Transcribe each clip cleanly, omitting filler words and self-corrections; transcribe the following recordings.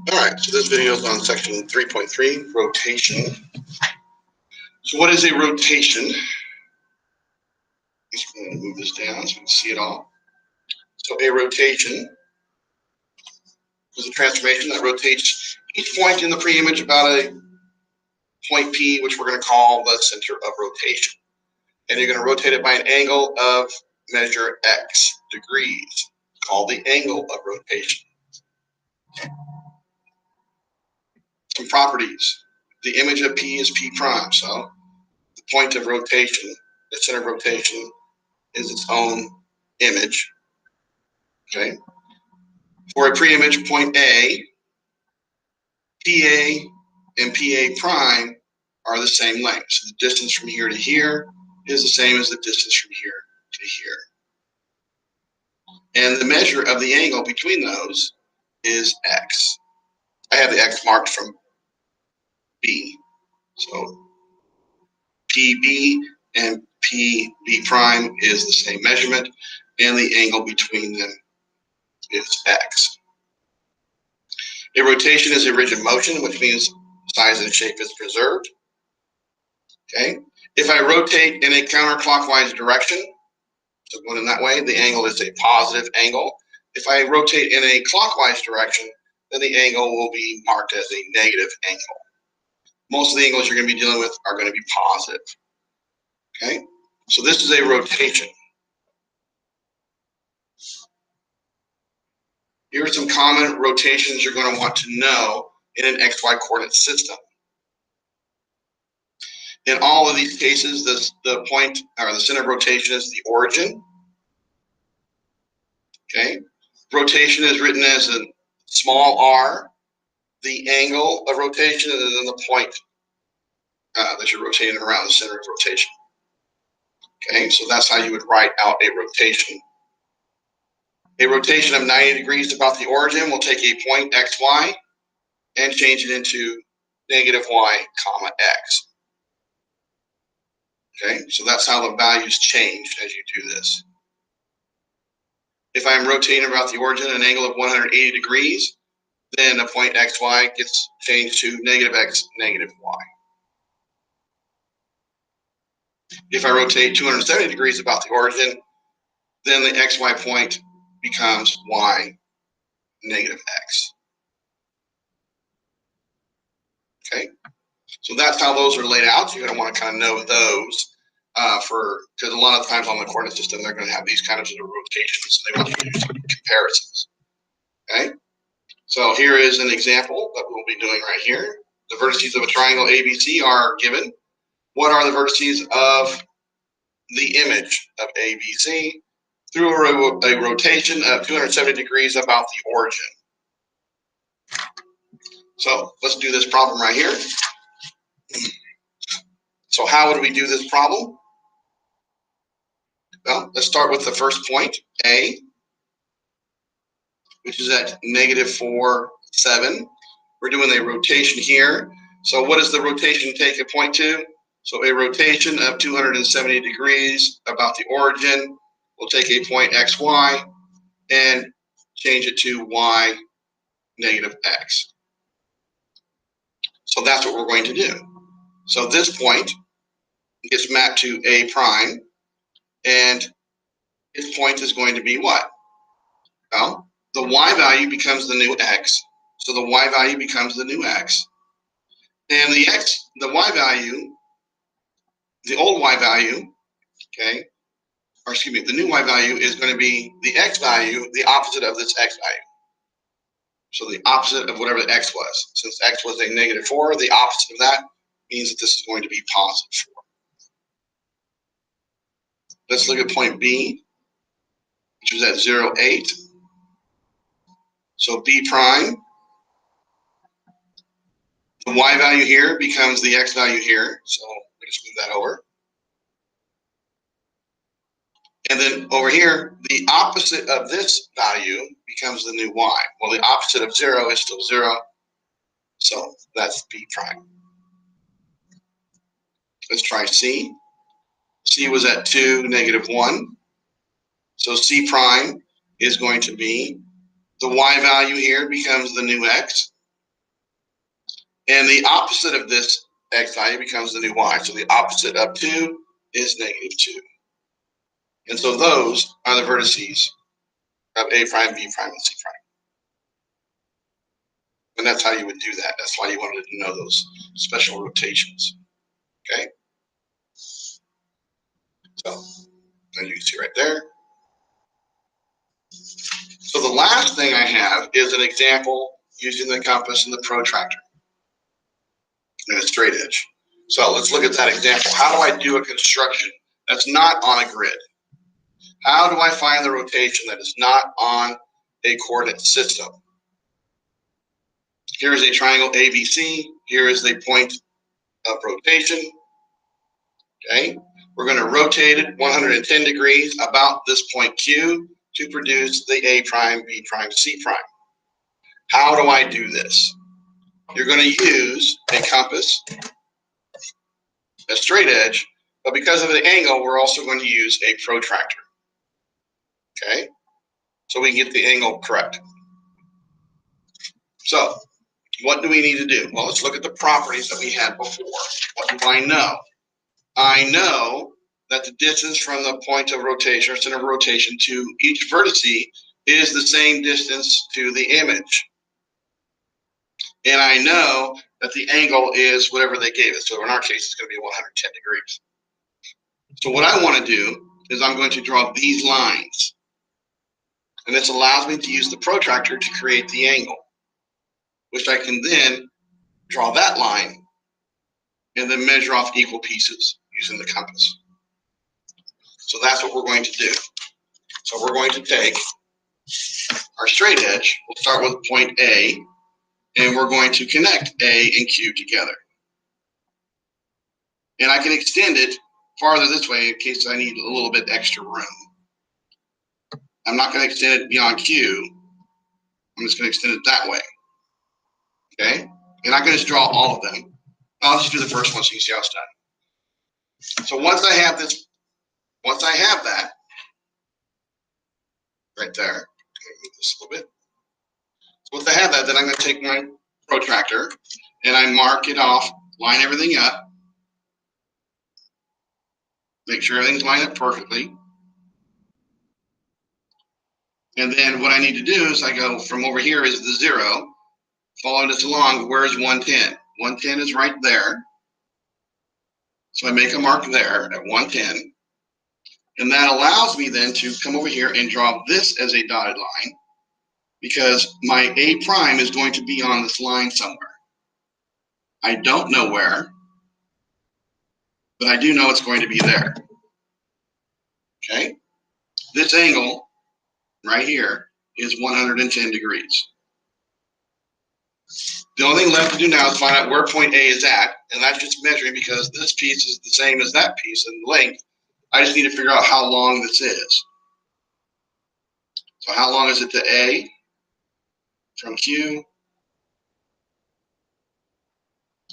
All right, so this video is on section 3.3, rotation. So what is a rotation? I'm just going to move this down so you can see it all. So a rotation is a transformation that rotates each point in the pre-image about a point P, which we're going to call the center of rotation. And you're going to rotate it by an angle of measure x degrees, called the angle of rotation. Some properties. The image of P is P prime, so the point of rotation, the center of rotation, is its own image. Okay. For a pre-image point A, PA and PA prime are the same length. So the distance from here to here is the same as the distance from here to here. And the measure of the angle between those is x. I have the x marked from B. So PB and PB prime is the same measurement, and the angle between them is x. A rotation is a rigid motion, which means size and shape is preserved. Okay. If I rotate in a counterclockwise direction, so going in that way, the angle is a positive angle. If I rotate in a clockwise direction, then the angle will be marked as a negative angle. Most of the angles you're going to be dealing with are going to be positive. Okay. So this is a rotation. Here are some common rotations you're going to want to know in an XY coordinate system. In all of these cases, the point or the center of rotation is the origin. Okay. Rotation is written as a small r, the angle of rotation, and then the point that you're rotating around the center of rotation. Okay, so that's how you would write out a rotation. A rotation of 90 degrees about the origin will take a point xy and change it into negative y comma x. Okay, so that's how the values change as you do this. If I'm rotating about the origin at an angle of 180 degrees, then a point xy gets changed to negative x, negative y. If I rotate 270 degrees about the origin, then the xy point becomes y, negative x. Okay, so that's how those are laid out. You're going to want to kind of know those because a lot of times on the coordinate system, they're going to have these kinds of rotations. They want you to do some comparisons. Okay, so here is an example that we'll be doing right here. The vertices of a triangle ABC are given. What are the vertices of the image of ABC through a rotation of 270 degrees about the origin? So let's do this problem right here. So how would we do this problem? Well, let's start with the first point, A, which is at negative 4, 7. We're doing a rotation here. So what does the rotation take a point to? So a rotation of 270 degrees about the origin will take a point xy and change it to y, negative x. So that's what we're going to do. So this point gets mapped to A prime, and its point is going to be what? Well, the y value becomes the new x. So the y value becomes the new x. And the y value, the old y value, okay, or excuse me, the new y value is going to be the x value, the opposite of this x value. So the opposite of whatever the x was. Since x was a negative 4, the opposite of that means that this is going to be positive 4. Let's look at point B, which was at 0, 8. So B prime, the y value here becomes the x value here. So we just move that over. And then over here, the opposite of this value becomes the new y. Well, the opposite of 0 is still 0. So that's B prime. Let's try C. C was at 2, negative 1. So C prime is going to be the y value here becomes the new x. And the opposite of this x value becomes the new y. So the opposite of 2 is negative 2. And so those are the vertices of A prime, B prime, and C prime. And that's how you would do that. That's why you wanted to know those special rotations. Okay? So, as you can see right there. So the last thing I have is an example using the compass and the protractor and a straight edge. So let's look at that example. How do I do a construction that's not on a grid? How do I find the rotation that is not on a coordinate system? Here is a triangle ABC. Here is the point of rotation. Okay, we're going to rotate it 110 degrees about this point Q to produce the A prime, B prime, C prime. How do I do this? You're going to use a compass, a straight edge, but because of the angle, we're also going to use a protractor. Okay, so we can get the angle correct. So what do we need to do? Well, let's look at the properties that we had before. What do I know? I know that the distance from the point of rotation or center of rotation to each vertex is the same distance to the image. And I know that the angle is whatever they gave us. So in our case, it's going to be 110 degrees. So what I want to do is I'm going to draw these lines. And this allows me to use the protractor to create the angle, which I can then draw that line and then measure off equal pieces using the compass. So that's what we're going to do. So we're going to take our straight edge. We'll start with point A, and we're going to connect A and Q together. And I can extend it farther this way in case I need a little bit extra room. I'm not going to extend it beyond Q. I'm just going to extend it that way. Okay? And I'm going to draw all of them. I'll just do the first one so you can see how it's done. So once I have this, once I have that, right there, move this a little bit. So once I have that, then I'm going to take my protractor and I mark it off, line everything up, make sure everything's lined up perfectly. And then what I need to do is I go from over here is the 0, follow this along, where's 110? 110 is right there. So I make a mark there at 110. And that allows me then to come over here and draw this as a dotted line because my A prime is going to be on this line somewhere. I don't know where, but I do know it's going to be there. Okay? This angle right here is 110 degrees. The only thing left to do now is find out where point A is at, and that's just measuring because this piece is the same as that piece in length. I just need to figure out how long this is. So how long is it to A from Q?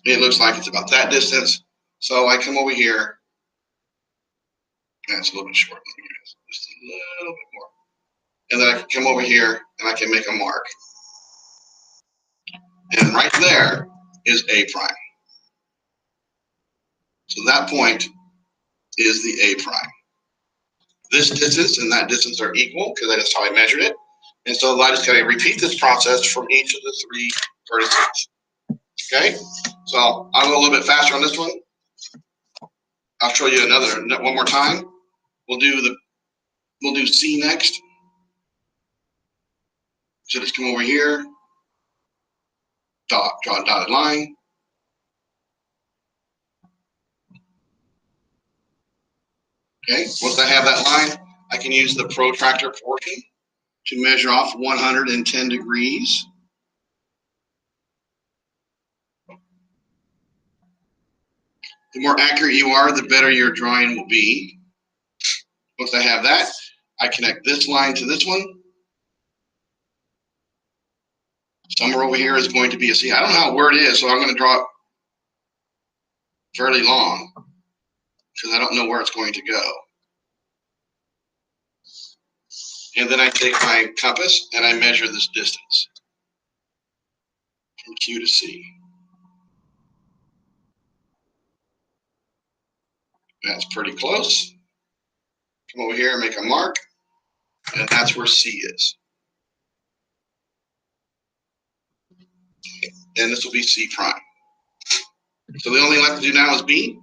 It looks like it's about that distance. So I come over here, and it's a little bit short. Just a little bit more. And then I can come over here, and I can make a mark. And right there is A prime. So that point is the A prime. This distance and that distance are equal because that's how I measured it. And so I just got to repeat this process from each of the 3 vertices. Okay, so I'll go a little bit faster on this one. I'll show you one more time. We'll do C next. So just come over here, draw a dotted line. Okay, once I have that line, I can use the protractor portion to measure off 110 degrees. The more accurate you are, the better your drawing will be. Once I have that, I connect this line to this one. Somewhere over here is going to be a C. I don't know where it is, so I'm going to draw it fairly long because I don't know where it's going to go. And then I take my compass and I measure this distance from Q to C. That's pretty close. Come over here and make a mark, and that's where C is. And this will be C prime. So the only thing left to do now is B.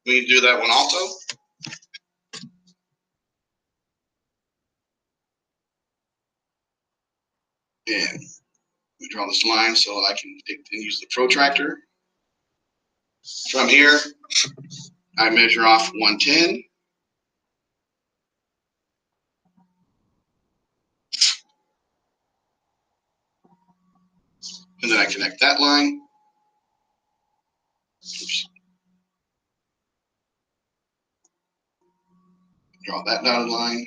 We need to do that one also. And we draw this line so I can use the protractor. From here, I measure off 110. And then I connect that line. Oops. Draw that dotted line.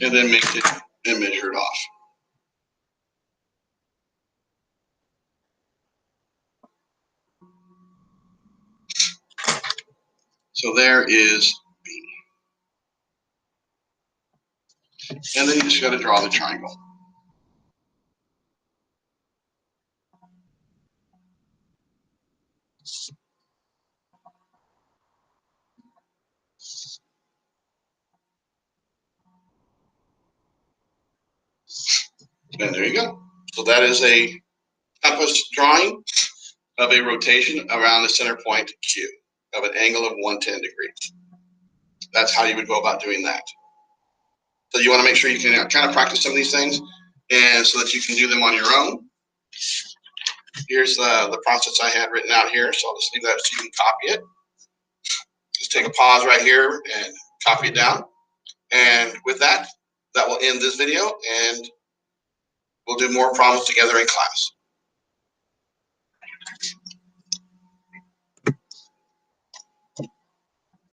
And then make it and measure it off. So there is B. And then you just got to draw the triangle. And there you go. So that is a compass drawing of a rotation around the center point Q of an angle of 110 degrees. That's how you would go about doing that. So you want to make sure you can kind of practice some of these things, and so that you can do them on your own. Here's the process I had written out here, so I'll just leave that so you can copy it. Just take a pause right here and copy it down. And with that, that will end this video, and we'll do more problems together in class.